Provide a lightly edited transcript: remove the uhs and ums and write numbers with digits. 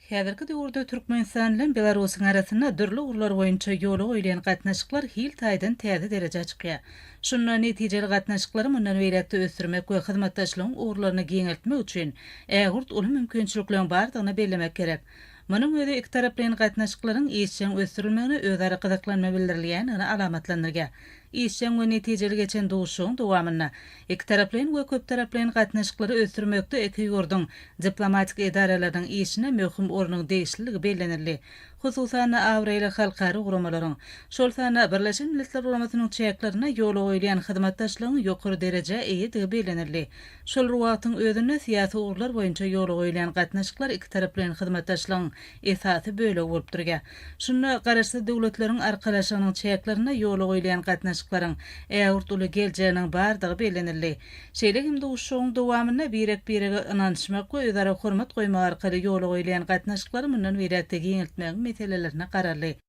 Häzirki döwürde Türkmenistan bilen Belarusyň arasynda dürli urlar boýunça ýola goýulan gatnaşyklar hil taýdan täze derejä çykýar. Şundan netijeli gatnaşyklary mundan beýlekde ösdürmek we hyzmatdaşlygyň urlaryny giňeltmek üçin ägurt uly mümkinçiliklerini bardygyny bellemek gerek. Munyň özi iki taraplyň gatnaşyklaryň işçiň ösdürilmegini özara gyzyklanma bildirilýän alamatlandyrýar. İşçiň we netijeli geçen duşuň dowamyna iki taraplyň we köp taraplyň gatnaşyklary ösdürmekde iki ýurdun diplomatik edaralaryň işine möhüm ornuň değişliligi bellenirli. Hususan Awraýly halkary guramaryň, şol sana Birleşen Milletler Guramasynyň çäklerine ýola goýulan hyzmatdaşlygyň ýokary derejä eýdigi bellenirli. Şol wagtyň özünde siýasy urlar boýunça ýola goýulan gatnaşyklar iki taraplyň hyzmatdaşlygyň esasy böle bolup durýar. Şuna garaşdy döwletleriň arkalaşygynyň çäklerine ýola goýulan gatnaşyklaryň ägurt uly geljeginiň bardygy bellenirli. Şeýle hem duşuň dowamyna birek-birege ynanşmak we özara hormat goýmak arkaly ýola goýulan gatnaşyklary mundan beýlekde giňeltmek meselelerine gararly.